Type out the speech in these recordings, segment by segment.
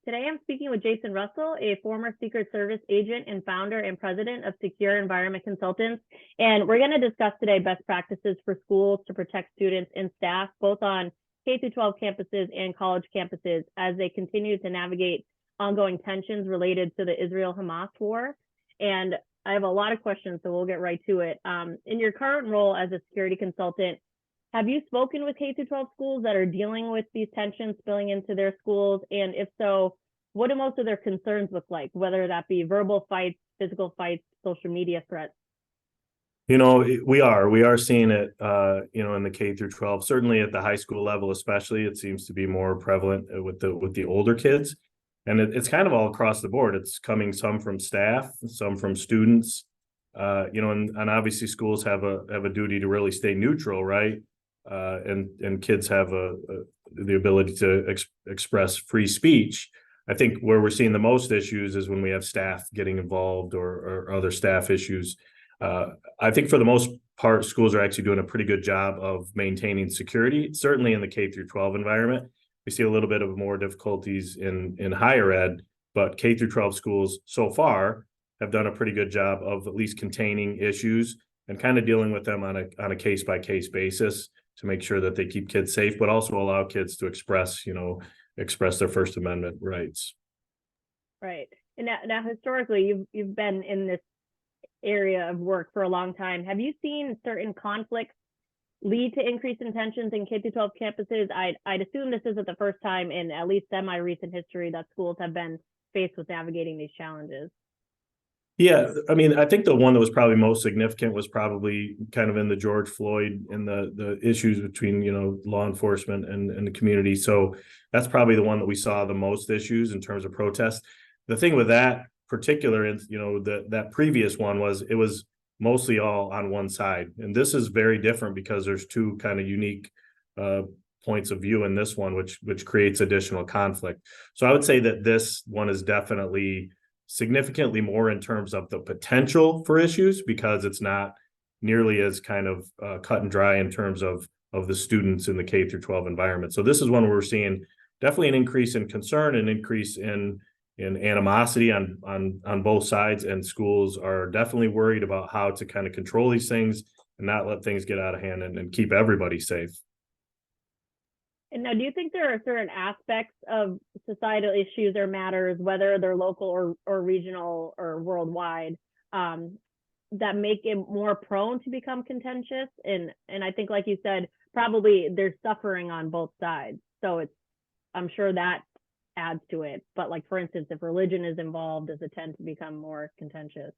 Today I'm speaking with Jason Russell, a former Secret Service agent and founder and president of Secure Environment Consultants. And we're going to discuss today best practices for schools to protect students and staff, both on K-12 campuses and college campuses, as they continue to navigate ongoing tensions related to the Israel-Hamas war. And I have a lot of questions, so we'll get right to it. In your current role as a security consultant, have you spoken with K-12 schools that are dealing with these tensions spilling into their schools? And if so, what do most of their concerns look like, whether that be verbal fights, physical fights, social media threats? We are seeing it, in the K through 12, certainly at the high school level, especially. It seems to be more prevalent with the older kids. And it's kind of all across the board. It's coming some from staff, some from students, and obviously schools have a duty to really stay neutral, right? And kids have the ability to express free speech. I think where we're seeing the most issues is when we have staff getting involved or other staff issues. I think for the most part, schools are actually doing a pretty good job of maintaining security, certainly in the K through 12 environment. We see a little bit of more difficulties in higher ed, but K through 12 schools so far have done a pretty good job of at least containing issues and kind of dealing with them on a case by case basis to make sure that they keep kids safe, but also allow kids to express their First Amendment rights. Right. And now historically, you've been in this area of work for a long time. Have you seen certain conflicts lead to increased tensions in K-12 campuses? I'd assume this isn't the first time in at least semi-recent history that schools have been faced with navigating these challenges. Yeah, I mean, I think the one that was probably most significant was probably kind of in the George Floyd and the issues between, law enforcement and the community. So that's probably the one that we saw the most issues in terms of protests. The thing with that particular, that previous one was it was mostly all on one side. And this is very different because there's two kind of unique points of view in this one, which creates additional conflict. So I would say that this one is definitely significantly more in terms of the potential for issues because it's not nearly as kind of cut and dry in terms of the students in the K through 12 environment. So this is one where we're seeing definitely an increase in concern, an increase in animosity on both sides, and schools are definitely worried about how to kind of control these things and not let things get out of hand and keep everybody safe. And now, do you think there are certain aspects of societal issues or matters, whether they're local or regional or worldwide, that make it more prone to become contentious? And I think, like you said, probably there's suffering on both sides. So I'm sure that adds to it. But like, for instance, if religion is involved, does it tend to become more contentious?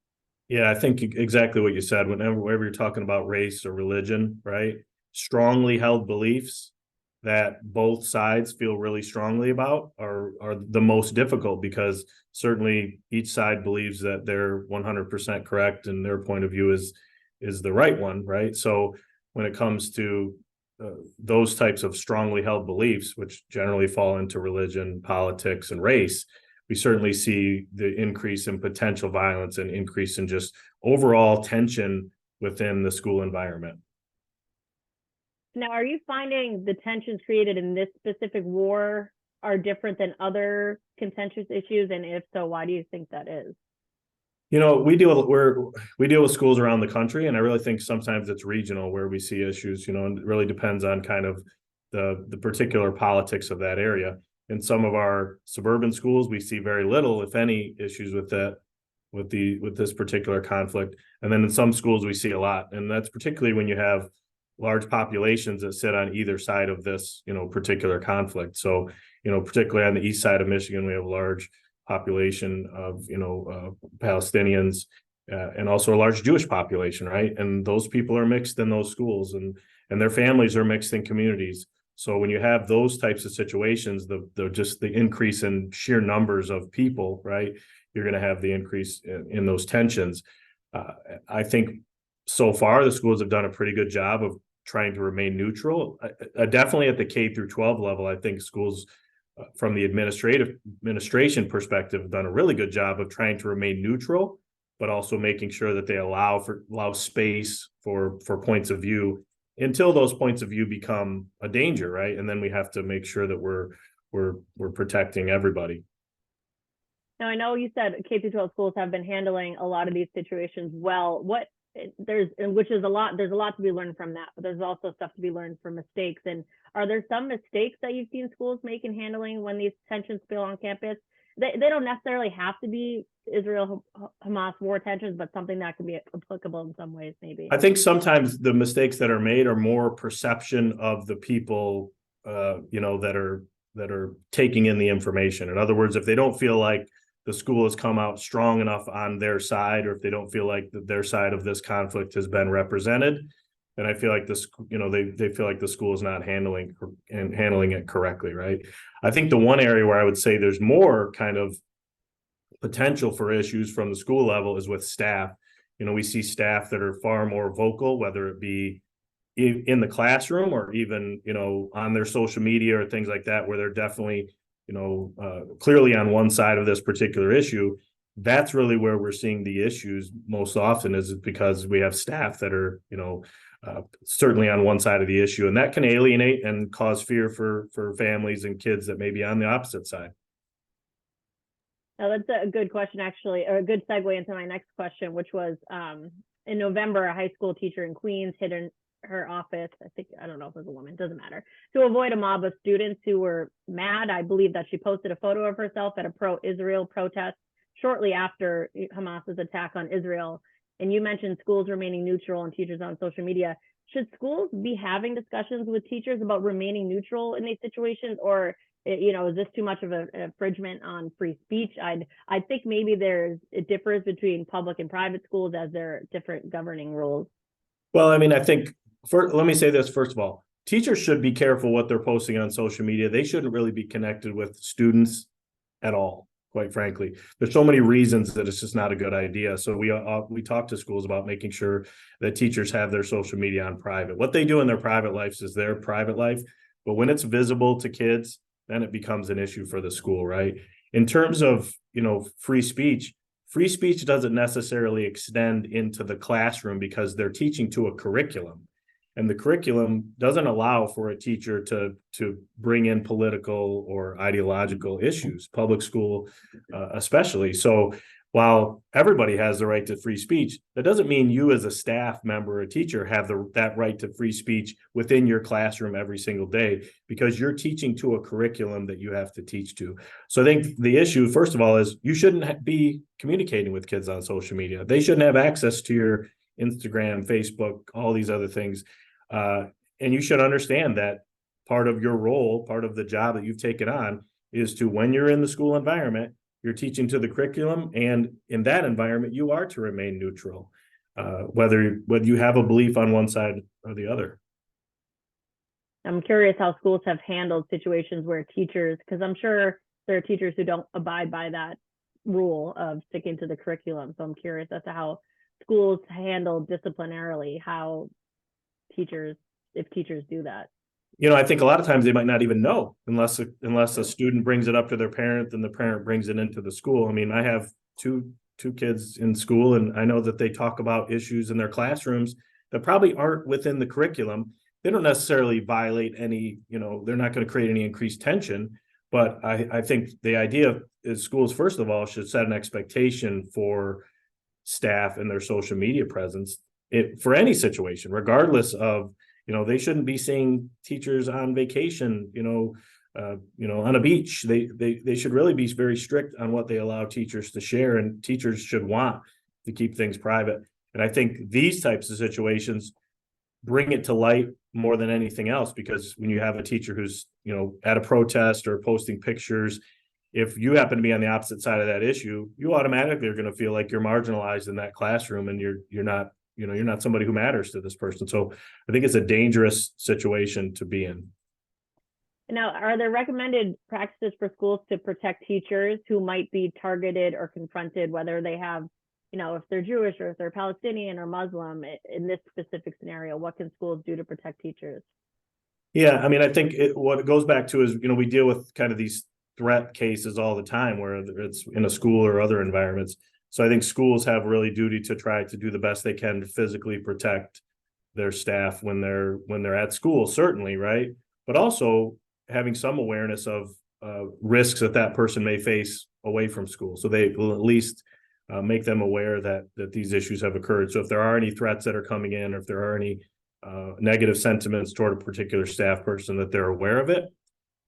Yeah, I think exactly what you said. Whenever you're talking about race or religion, right? Strongly held beliefs that both sides feel really strongly about are the most difficult, because certainly each side believes that they're 100% correct and their point of view is the right one, right? So when it comes to those types of strongly held beliefs, which generally fall into religion, politics, and race, we certainly see the increase in potential violence and increase in just overall tension within the school environment. Now, are you finding the tensions created in this specific war are different than other contentious issues? And if so, why do you think that is? We deal with schools around the country, and I really think sometimes it's regional where we see issues, and it really depends on kind of the particular politics of that area. In some of our suburban schools, we see very little, if any, issues with this particular conflict. And then in some schools we see a lot. And that's particularly when you have large populations that sit on either side of this, particular conflict. So, particularly on the east side of Michigan, we have a large population of, Palestinians and also a large Jewish population, right? And those people are mixed in those schools, and their families are mixed in communities. So when you have those types of situations, the increase in sheer numbers of people, right, you're going to have the increase in those tensions. I think so far the schools have done a pretty good job of trying to remain neutral. Definitely at the K through 12 level, I think schools from the administration perspective have done a really good job of trying to remain neutral, but also making sure that they allow space for points of view until those points of view become a danger, right? And then we have to make sure that we're protecting everybody. Now, I know you said K-12 schools have been handling a lot of these situations well. Which is a lot, there's a lot to be learned from that, but there's also stuff to be learned from mistakes. And are there some mistakes that you've seen schools make in handling when these tensions spill on campus? They don't necessarily have to be Israel-Hamas war tensions, but something that can be applicable in some ways, maybe. I think sometimes the mistakes that are made are more perception of the people, that are taking in the information. In other words, if they don't feel like the school has come out strong enough on their side, or if they don't feel like their side of this conflict has been represented, then I feel like this, they feel like the school is not handling it correctly, right? I think the one area where I would say there's more kind of potential for issues from the school level is with staff. We see staff that are far more vocal, whether it be in the classroom or even, on their social media or things like that, where they're definitely, clearly on one side of this particular issue. That's really where we're seeing the issues most often, is because we have staff that are, certainly on one side of the issue, and that can alienate and cause fear for families and kids that may be on the opposite side. Now, that's a good question, actually, or a good segue into my next question, which was in November, a high school teacher in Queens hid in her office. I don't know if it was a woman, doesn't matter, to avoid a mob of students who were mad. I believe that she posted a photo of herself at a pro-Israel protest shortly after Hamas's attack on Israel. And you mentioned schools remaining neutral and teachers on social media. Should schools be having discussions with teachers about remaining neutral in these situations, or is this too much of an infringement on free speech? I think maybe it differs between public and private schools, as there are different governing rules. Well, I mean, I think let me say this first of all. Teachers should be careful what they're posting on social media. They shouldn't really be connected with students at all, quite frankly. There's so many reasons that it's just not a good idea. So we talk to schools about making sure that teachers have their social media on private. What they do in their private lives is their private life, but when it's visible to kids, then it becomes an issue for the school, right? In terms of, free speech doesn't necessarily extend into the classroom because they're teaching to a curriculum. And the curriculum doesn't allow for a teacher to bring in political or ideological issues, public school especially. So while everybody has the right to free speech, that doesn't mean you as a staff member or teacher have that right to free speech within your classroom every single day, because you're teaching to a curriculum that you have to teach to. So I think the issue, first of all, is you shouldn't be communicating with kids on social media. They shouldn't have access to your Instagram, Facebook, all these other things. And you should understand that part of your role, part of the job that you've taken on, is to, when you're in the school environment, you're teaching to the curriculum, and in that environment, you are to remain neutral, whether you have a belief on one side or the other. I'm curious how schools have handled situations where teachers, because I'm sure there are teachers who don't abide by that rule of sticking to the curriculum. So I'm curious as to how schools handle disciplinarily if teachers do that. I think a lot of times they might not even know unless a student brings it up to their parent and the parent brings it into the school. I mean, I have two kids in school, and I know that they talk about issues in their classrooms that probably aren't within the curriculum. They don't necessarily violate any, they're not going to create any increased tension. But I think the idea is schools, first of all, should set an expectation for staff and their social media presence for any situation, regardless of, they shouldn't be seeing teachers on vacation, on a beach. They should really be very strict on what they allow teachers to share, and teachers should want to keep things private. And I think these types of situations bring it to light more than anything else, because when you have a teacher who's, at a protest or posting pictures, if you happen to be on the opposite side of that issue, you automatically are going to feel like you're marginalized in that classroom, and you're not somebody who matters to this person. So I think it's a dangerous situation to be in. Now, are there recommended practices for schools to protect teachers who might be targeted or confronted, whether they have, if they're Jewish or if they're Palestinian or Muslim, in this specific scenario? What can schools do to protect teachers? Yeah, I mean, I think what it goes back to is, we deal with kind of these threat cases all the time, where it's in a school or other environments. So I think schools have really duty to try to do the best they can to physically protect their staff when they're at school, certainly, right? But also having some awareness of risks that person may face away from school. So they will at least make them aware that these issues have occurred. So if there are any threats that are coming in, or if there are any negative sentiments toward a particular staff person, that they're aware of it,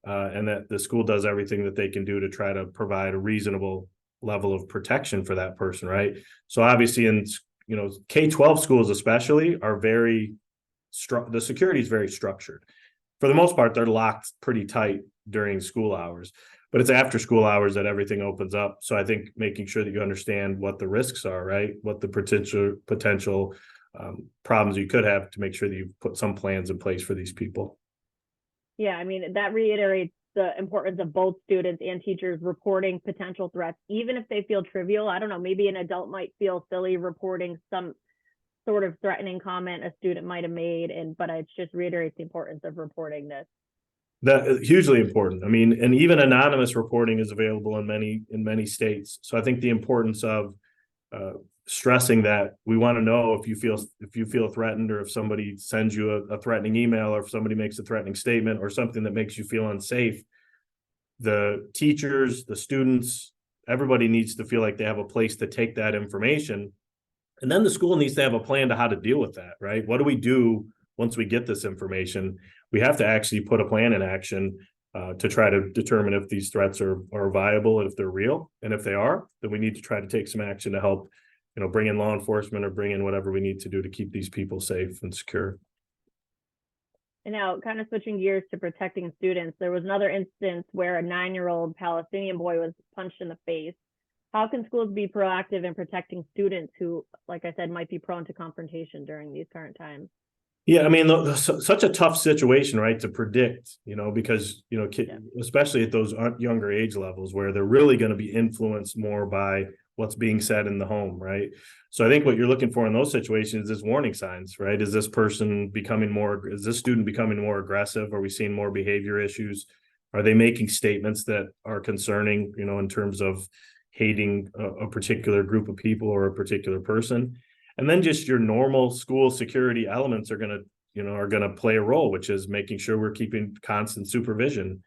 and that the school does everything that they can do to try to provide a reasonable level of protection for that person, right? So obviously in, K-12 schools especially are the security is very structured. For the most part, they're locked pretty tight during school hours, but it's after school hours that everything opens up. So I think making sure that you understand what the risks are, right? What the potential problems you could have, to make sure that you've put some plans in place for these people. Yeah, I mean, that reiterates the importance of both students and teachers reporting potential threats, even if they feel trivial. I don't know, maybe an adult might feel silly reporting some sort of threatening comment a student might have made, but it just reiterates the importance of reporting this. That is hugely important. I mean, and even anonymous reporting is available in many states. So I think the importance of stressing that we want to know if you feel threatened, or if somebody sends you a threatening email, or if somebody makes a threatening statement or something that makes you feel unsafe. The teachers, the students, everybody needs to feel like they have a place to take that information. And then the school needs to have a plan to how to deal with that, right? What do we do once we get this information? We have to actually put a plan in action to try to determine if these threats are viable, and if they're real. And if they are, then we need to try to take some action to help, bring in law enforcement, or bring in whatever we need to do to keep these people safe and secure. And now, kind of switching gears to protecting students, there was another instance where a 9-year-old Palestinian boy was punched in the face. How can schools be proactive in protecting students who, like I said, might be prone to confrontation during these current times? Yeah, I mean, such a tough situation, right, to predict, because, especially at those younger age levels, where they're really going to be influenced more by what's being said in the home, right? So I think what you're looking for in those situations is warning signs, right? Is this student becoming more aggressive? Are we seeing more behavior issues? Are they making statements that are concerning, in terms of hating a particular group of people or a particular person? And then just your normal school security elements are going to play a role, which is making sure we're keeping constant supervision.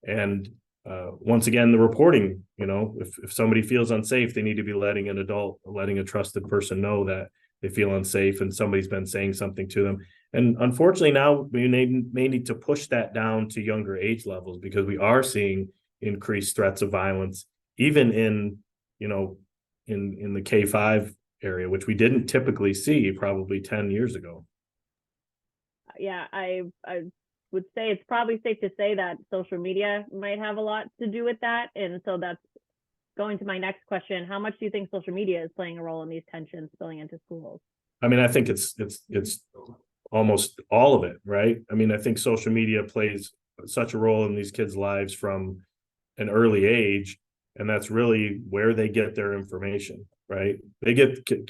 And once again, the reporting, if somebody feels unsafe, they need to be letting a trusted person know that they feel unsafe and somebody's been saying something to them. And unfortunately, now we may need to push that down to younger age levels, because we are seeing increased threats of violence, even in the K-5 area, which we didn't typically see probably 10 years ago. Yeah, I would say it's probably safe to say that social media might have a lot to do with that. And so that's going to my next question. How much do you think social media is playing a role in these tensions spilling into schools? I mean, I think it's almost all of it, right? I mean, I think social media plays such a role in these kids' lives from an early age, and that's really where they get their information, right?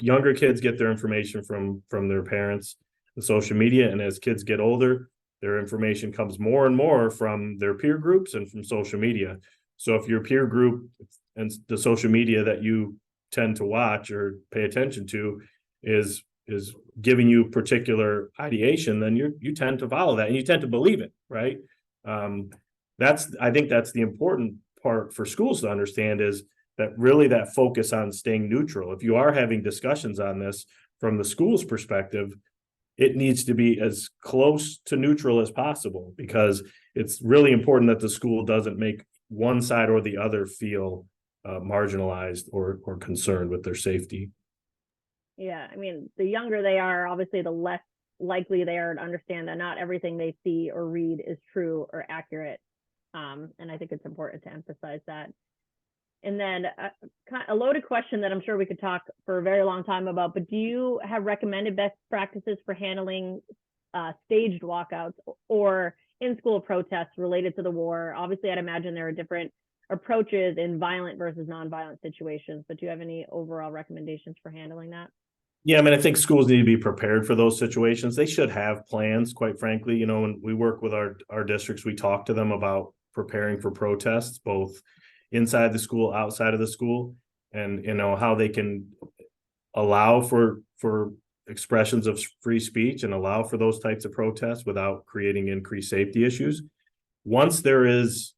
Younger kids get their information from their parents, the social media, and as kids get older, their information comes more and more from their peer groups and from social media. So if your peer group and the social media that you tend to watch or pay attention to is giving you particular ideation, then you tend to follow that and you tend to believe it, right? I think that's the important part for schools to understand, is that really that focus on staying neutral. If you are having discussions on this from the school's perspective, it needs to be as close to neutral as possible, because it's really important that the school doesn't make one side or the other feel marginalized or concerned with their safety. Yeah, I mean, the younger they are, obviously, the less likely they are to understand that not everything they see or read is true or accurate. And I think it's important to emphasize that. And then a loaded question that I'm sure we could talk for a very long time about, but do you have recommended best practices for handling staged walkouts or in-school protests related to the war? Obviously, I'd imagine there are different approaches in violent versus non-violent situations, but do you have any overall recommendations for handling that? Yeah, I mean, I think schools need to be prepared for those situations. They should have plans, quite frankly. When we work with our districts, we talk to them about preparing for protests, both inside the school, outside of the school, and how they can allow for expressions of free speech and allow for those types of protests without creating increased safety issues. Once there is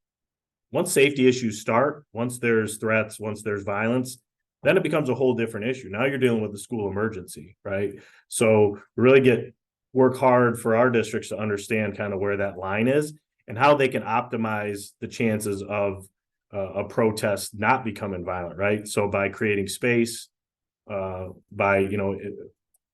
once safety issues start, once there's threats, once there's violence, then it becomes a whole different issue. Now you're dealing with the school emergency, right? So really work hard for our districts to understand kind of where that line is and how they can optimize the chances of a protest not becoming violent, right? So by creating space, by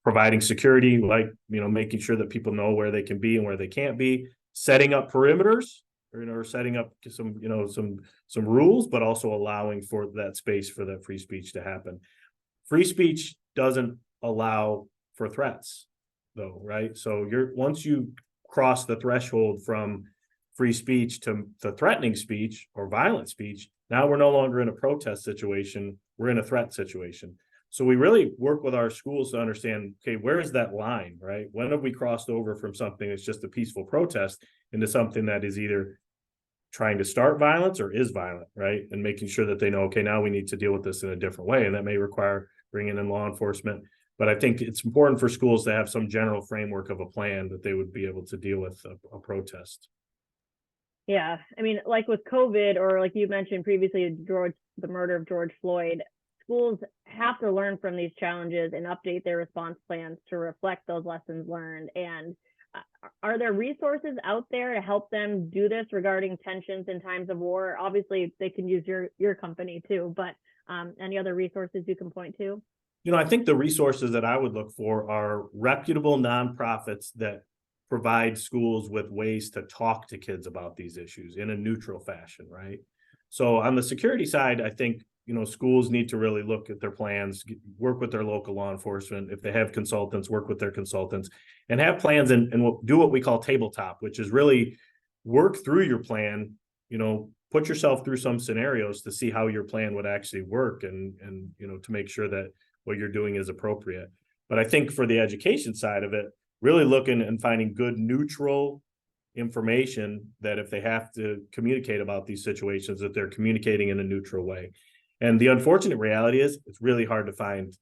providing security, like making sure that people know where they can be and where they can't be, setting up perimeters, or setting up some rules, but also allowing for that space for that free speech to happen. Free speech doesn't allow for threats, though, right? So once you cross the threshold from free speech to threatening speech or violent speech, now we're no longer in a protest situation, we're in a threat situation. So we really work with our schools to understand, okay, where is that line, right? When have we crossed over from something that's just a peaceful protest into something that is either trying to start violence or is violent, right? And making sure that they know, okay, now we need to deal with this in a different way. And that may require bringing in law enforcement. But I think it's important for schools to have some general framework of a plan that they would be able to deal with a protest. Yeah, I mean, like with COVID, or like you mentioned previously, the murder of George Floyd, schools have to learn from these challenges and update their response plans to reflect those lessons learned. And are there resources out there to help them do this regarding tensions in times of war? Obviously, they can use your company too, but any other resources you can point to? I think the resources that I would look for are reputable nonprofits that provide schools with ways to talk to kids about these issues in a neutral fashion, right? So on the security side, I think schools need to really look at their plans, work with their local law enforcement. If they have consultants, work with their consultants, and have plans and do what we call tabletop, which is really work through your plan, put yourself through some scenarios to see how your plan would actually work and to make sure that what you're doing is appropriate. But I think for the education side of it, really looking and finding good neutral information that if they have to communicate about these situations, that they're communicating in a neutral way. And the unfortunate reality is it's really hard to find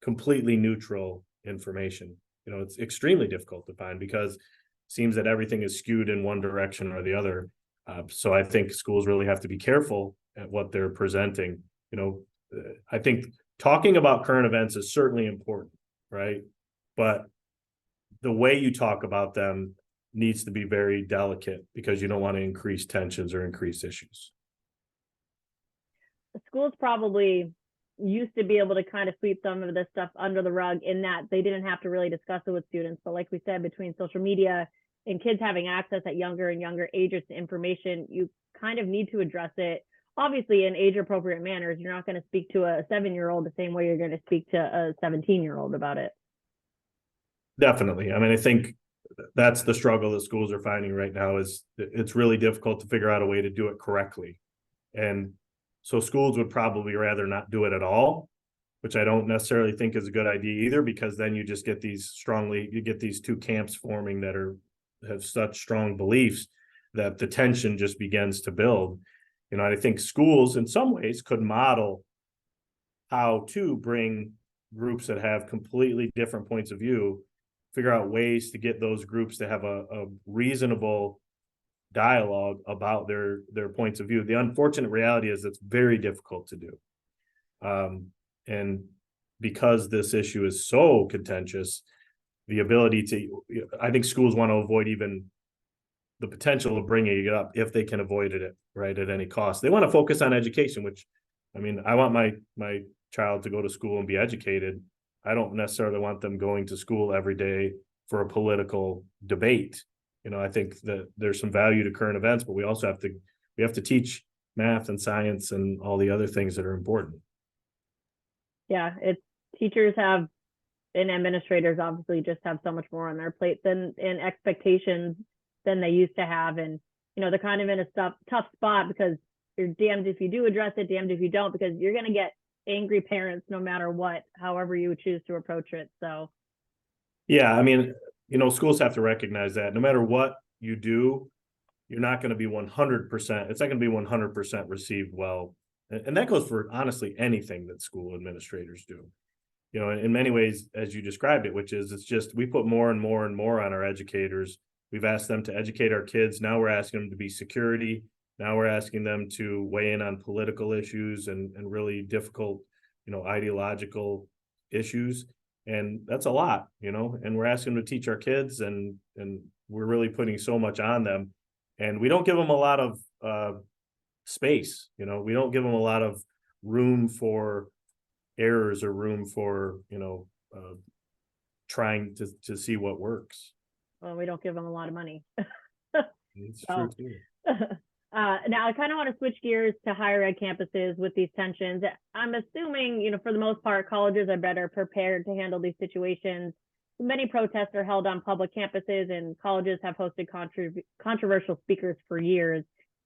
completely neutral information. It's extremely difficult to find because it seems that everything is skewed in one direction or the other. So I think schools really have to be careful at what they're presenting. I think talking about current events is certainly important, right? But the way you talk about them needs to be very delicate because you don't want to increase tensions or increase issues. Schools probably used to be able to kind of sweep some of this stuff under the rug in that they didn't have to really discuss it with students. But like we said, between social media and kids having access at younger and younger ages to information, you kind of need to address it, obviously in age appropriate manners. You're not going to speak to a 7-year-old the same way you're going to speak to a 17-year-old about it. Definitely. I mean, I think that's the struggle that schools are finding right now is it's really difficult to figure out a way to do it correctly. And so schools would probably rather not do it at all, which I don't necessarily think is a good idea either, because then you just get these two camps forming that have such strong beliefs that the tension just begins to build. I think schools in some ways could model how to bring groups that have completely different points of view, figure out ways to get those groups to have a reasonable dialogue about their points of view. The unfortunate reality is it's very difficult to do. And because this issue is so contentious, I think schools want to avoid even the potential of bringing it up if they can avoid it, right, at any cost. They want to focus on education, which, I mean, I want my child to go to school and be educated. I don't necessarily want them going to school every day for a political debate. I think that there's some value to current events, but we also have to teach math and science and all the other things that are important. Yeah, teachers have and administrators obviously just have so much more on their plate than and expectations than they used to have. And, they're kind of in a tough spot because you're damned if you do address it, damned if you don't, because you're going to get angry parents no matter what, however you choose to approach it. So. Yeah, I mean, schools have to recognize that no matter what you do, you're not going to be 100%. It's not going to be 100% received well. And that goes for honestly anything that school administrators do. In many ways, as you described it, which is it's just we put more and more and more on our educators. We've asked them to educate our kids. Now we're asking them to be security. Now we're asking them to weigh in on political issues and really difficult, ideological issues. And that's a lot, and we're asking them to teach our kids, and we're really putting so much on them. And we don't give them a lot of space, we don't give them a lot of room for errors or room for, trying to see what works. Well, we don't give them a lot of money. It's true too. Now, I kind of want to switch gears to higher ed campuses with these tensions. I'm assuming, for the most part, colleges are better prepared to handle these situations. Many protests are held on public campuses, and colleges have hosted controversial speakers for years.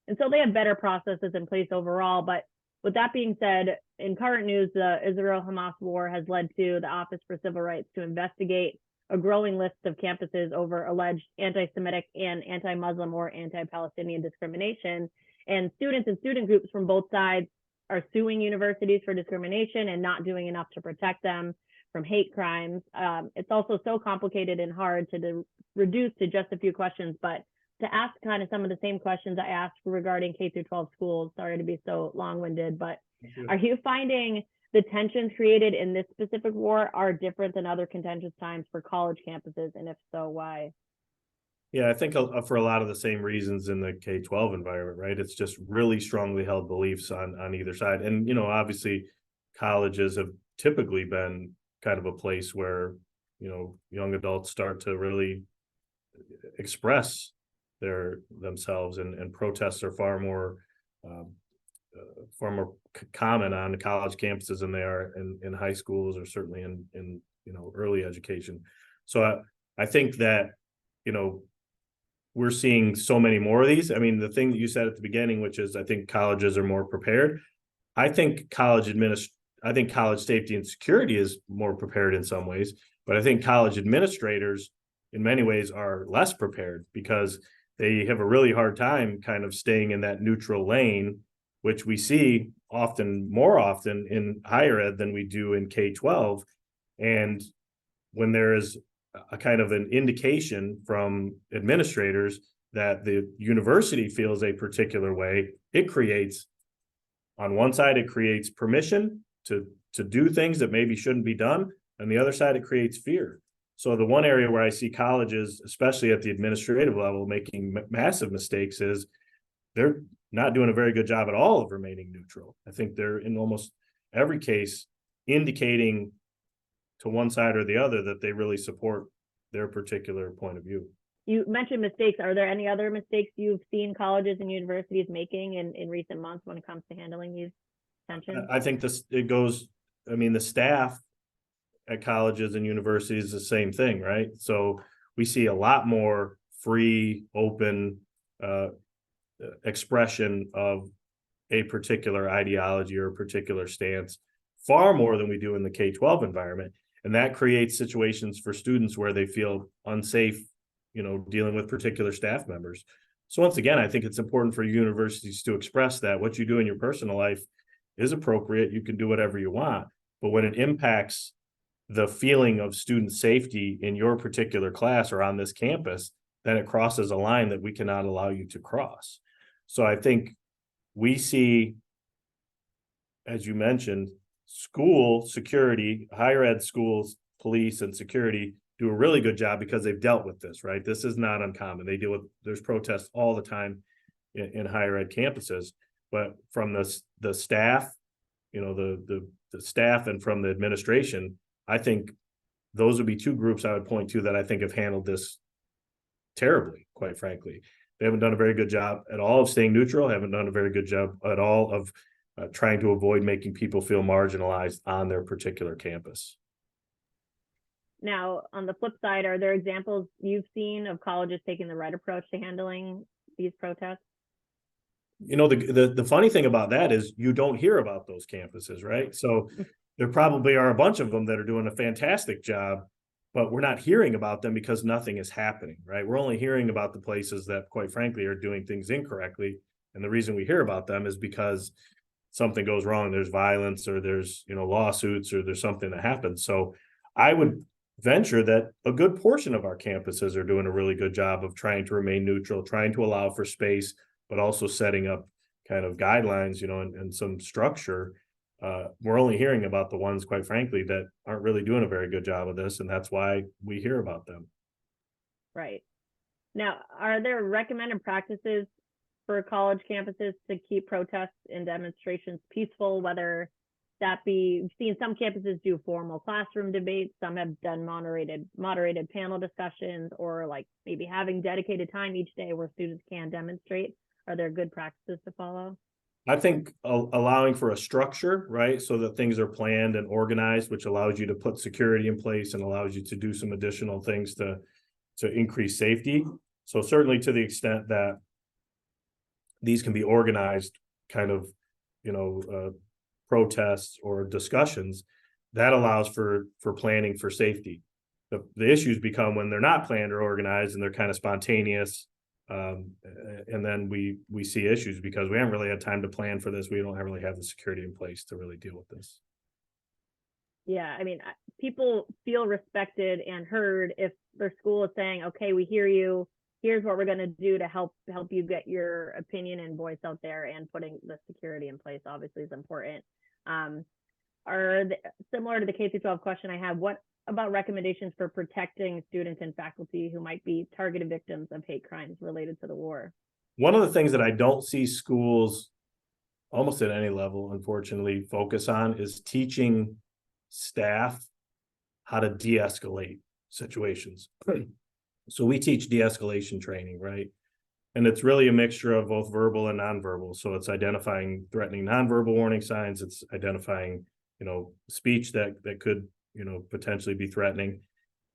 And so they have better processes in place overall. But with that being said, in current news, the Israel-Hamas war has led to the Office for Civil Rights to investigate a growing list of campuses over alleged anti-Semitic and anti-Muslim or anti-Palestinian discrimination. And students and student groups from both sides are suing universities for discrimination and not doing enough to protect them from hate crimes. It's also so complicated and hard to reduce to just a few questions, but to ask kind of some of the same questions I asked regarding K-12 schools, sorry to be so long-winded, but are you finding the tensions created in this specific war are different than other contentious times for college campuses? And if so, why? Yeah, I think for a lot of the same reasons in the K-12 environment, right? It's just really strongly held beliefs on either side. And, obviously colleges have typically been kind of a place where, young adults start to really express themselves, and protests are far more common on college campuses than they are in high schools, or certainly in early education. So I think that, we're seeing so many more of these. I mean, the thing that you said at the beginning, which is I think colleges are more prepared. I think college safety and security is more prepared in some ways, but I think college administrators in many ways are less prepared, because they have a really hard time kind of staying in that neutral lane, which we see more often in higher ed than we do in K-12. And when there is a kind of an indication from administrators that the university feels a particular way, on one side, it creates permission to do things that maybe shouldn't be done. On the other side, it creates fear. So the one area where I see colleges, especially at the administrative level, making massive mistakes is they're not doing a very good job at all of remaining neutral. I think they're in almost every case indicating to one side or the other that they really support their particular point of view. You mentioned mistakes. Are there any other mistakes you've seen colleges and universities making in recent months when it comes to handling these tensions? I think the staff at colleges and universities is the same thing, right? So we see a lot more free, open expression of a particular ideology or a particular stance, far more than we do in the K-12 environment. And that creates situations for students where they feel unsafe, dealing with particular staff members. So once again, I think it's important for universities to express that what you do in your personal life is appropriate. You can do whatever you want, but when it impacts the feeling of student safety in your particular class or on this campus, then it crosses a line that we cannot allow you to cross. So I think we see, as you mentioned, school security, higher ed schools, police and security do a really good job because they've dealt with this, right? This is not uncommon. There's protests all the time in higher ed campuses, but from the staff, the staff, and from the administration, I think those would be two groups I would point to that I think have handled this terribly, quite frankly. They haven't done a very good job at all of staying neutral, haven't done a very good job at all of trying to avoid making people feel marginalized on their particular campus. Now, on the flip side, are there examples you've seen of colleges taking the right approach to handling these protests? The funny thing about that is you don't hear about those campuses, right? So there probably are a bunch of them that are doing a fantastic job, but we're not hearing about them because nothing is happening, right? We're only hearing about the places that, quite frankly, are doing things incorrectly. And the reason we hear about them is because something goes wrong. There's violence, or there's, lawsuits, or there's something that happens. So I would venture that a good portion of our campuses are doing a really good job of trying to remain neutral, trying to allow for space but also setting up kind of guidelines, and some structure. We're only hearing about the ones, quite frankly, that aren't really doing a very good job of this, and that's why we hear about them. Right. Now, are there recommended practices for college campuses to keep protests and demonstrations peaceful, whether that be, we've seen some campuses do formal classroom debates, some have done moderated panel discussions, or like maybe having dedicated time each day where students can demonstrate? Are there good practices to follow? I think allowing for a structure, right, so that things are planned and organized, which allows you to put security in place and allows you to do some additional things to increase safety. So certainly to the extent that these can be organized kind of, protests or discussions, that allows for planning for safety. The issues become when they're not planned or organized and they're kind of spontaneous. And then we see issues because we haven't really had time to plan for this. We don't really have the security in place to really deal with this. Yeah, I mean, people feel respected and heard if their school is saying, okay, we hear you, here's what we're going to do to help you get your opinion and voice out there, and putting the security in place obviously is important. Similar to the K-12 question I had, what about recommendations for protecting students and faculty who might be targeted victims of hate crimes related to the war? One of the things that I don't see schools almost at any level, unfortunately, focus on is teaching staff how to de-escalate situations. So we teach de-escalation training, right? And it's really a mixture of both verbal and nonverbal. So it's identifying threatening nonverbal warning signs. It's identifying, speech that could, potentially be threatening,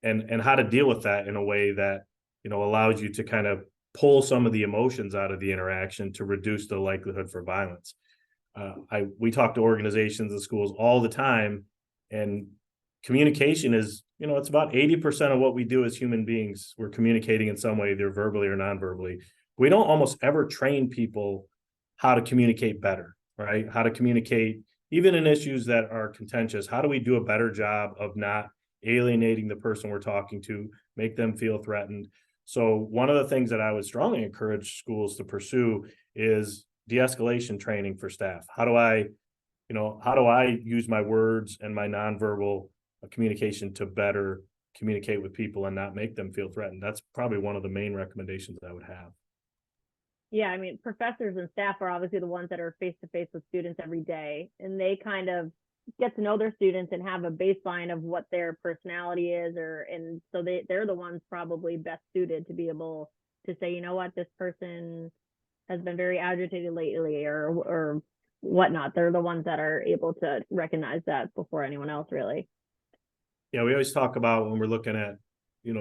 and how to deal with that in a way that, allows you to kind of pull some of the emotions out of the interaction to reduce the likelihood for violence. We talk to organizations and schools all the time, and communication is, it's about 80% of what we do as human beings. We're communicating in some way, either verbally or non-verbally. We don't almost ever train people how to communicate better, right? How to communicate, even in issues that are contentious. How do we do a better job of not alienating the person we're talking to, make them feel threatened? So one of the things that I would strongly encourage schools to pursue is de-escalation training for staff. How do I use my words and my nonverbal communication to better communicate with people and not make them feel threatened? That's probably one of the main recommendations I would have. Yeah, I mean, professors and staff are obviously the ones that are face to face with students every day, and they kind of get to know their students and have a baseline of what their personality is, and so they're the ones probably best suited to be able to say, you know what, this person has been very agitated lately, or whatnot. They're the ones that are able to recognize that before anyone else, really. Yeah, we always talk about when we're looking at,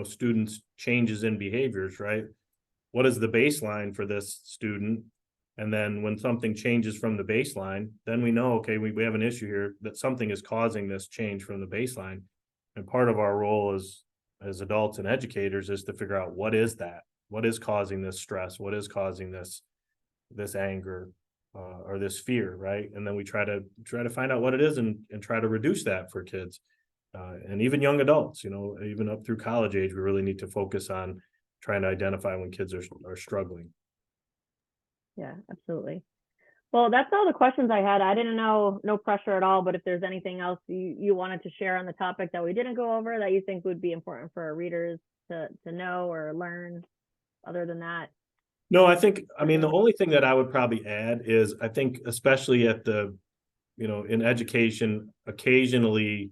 students' changes in behaviors, right? What is the baseline for this student? And then when something changes from the baseline, then we know, okay, we have an issue here, that something is causing this change from the baseline. And part of our role as adults and educators is to figure out what is that? What is causing this stress? What is causing this anger or this fear, right? And then we try to find out what it is and try to reduce that for kids. And even young adults, even up through college age, we really need to focus on trying to identify when kids are struggling. Yeah, absolutely. Well, that's all the questions I had. I didn't know, no pressure at all, but if there's anything else you wanted to share on the topic that we didn't go over that you think would be important for our readers to know or learn, other than that. No, I mean, the only thing that I would probably add is, I think, especially at in education, occasionally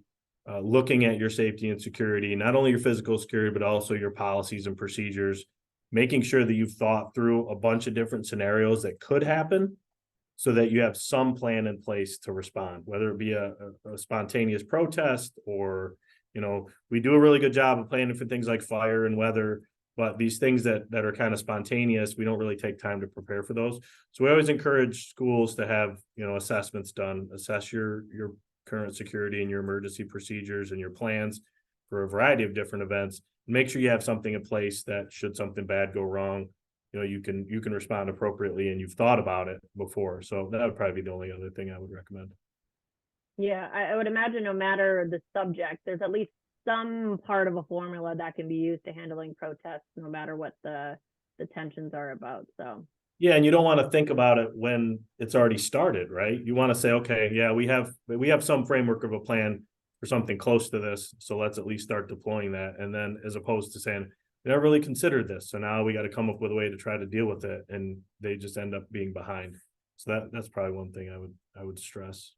looking at your safety and security, not only your physical security, but also your policies and procedures, making sure that you've thought through a bunch of different scenarios that could happen so that you have some plan in place to respond, whether it be a spontaneous protest or, we do a really good job of planning for things like fire and weather, but these things that are kind of spontaneous, we don't really take time to prepare for those. So we always encourage schools to have, assessments done, assess your current security and your emergency procedures and your plans for a variety of different events. Make sure you have something in place that should something bad go wrong, you can respond appropriately and you've thought about it before. So that would probably be the only other thing I would recommend. Yeah, I would imagine no matter the subject, there's at least some part of a formula that can be used to handling protests, no matter what the tensions are about. So Yeah, and you don't want to think about it when it's already started, right? You want to say, okay, yeah, we have some framework of a plan for something close to this, so let's at least start deploying that. And then, as opposed to saying, we never really considered this, so now we got to come up with a way to try to deal with it, and they just end up being behind. So that's probably one thing I would stress.